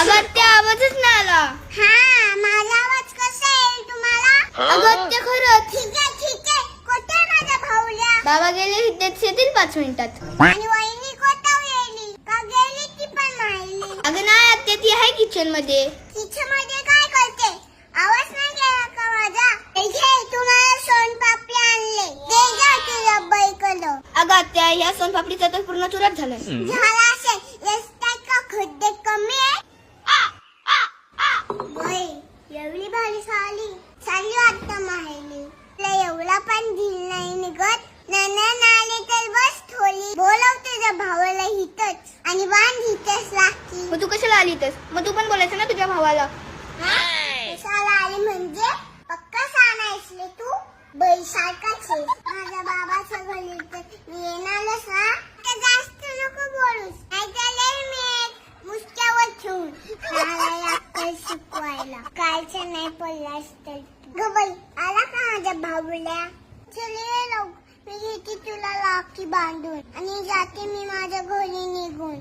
अगं त्या आवाजच नाही आला. हा माझा आवाज कसा येईल तुम्हाला? अगं ते खरंच. ठीक आहे कुठे आहे माझा भाऊल्या? बाबा गेले तेच येतील 5 मिनिटात. आणि वहिनी कोठे गेली? का गेली ती पण नाही? अगं नाही आत्या, ती आहे किचन मध्ये. किचन मध्ये काय करते? आवाज नाही गेला का माझा? घे तुम्हाला सोनपापडी आणले. दे जा तुझ्या बाईकडं. अगं आत्या, ह्या सोनपापडीचा तर पूर्ण चुराच झालाय. झाला असेल. रस्त्यात का खड्डे कमी आहे? बाई, एवढी भारी चालली वाटतं माहेली. तुला एवढा पण दिल नाही निघत. नंदन आले तर बस थोडी बोलव तुझ्या भावाला हितच आणि बांध हितच लागती. मग तू कशाला आली इथेच? मग तू पण बोलायचं ना तुझ्या भावाला. कशाला आली म्हणजे? पक्का सानायसले तू बैसारखाच आहे. माझ्या बाबाच्या घरी तर मी येणारच ना. तर जास्त नको बोलूस, नाहीतर लय मी मुसक्यावर ठेवून मला अक्कल शिकवायला. कालचं नाही पडलास तर ग बाई. आला का माझ्या भाऊल्या? चल ये लवकर. मी घेते तुला राखी बांधून आणि जाते मी माझ्या घरी निघून.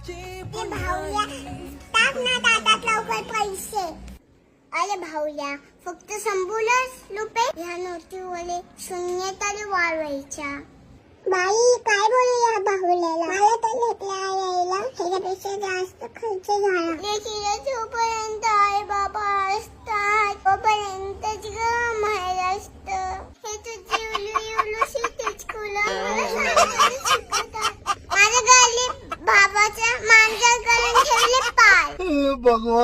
ते भाऊल्या टाक ना दातात लवकर पैसे. अरे भाऊल्या, फक्त संभूलच रुपये ह्या नोटीवाले शून्य तरी वाढवायच्या. बाई काय बोलू या भाऊल्याला? मला तर घेतल्या यायला ह्याच्यापेक्षा जास्त खर्च झाला. लेकीला जोपर्यंत आई बाबा असतात तोपर्यंतच ग माहेर असतं. हे तू जेवलू शिकतेच खुला माझ्या गल्ली बाबाचा मांजर करून ठेवले पाय. भगवान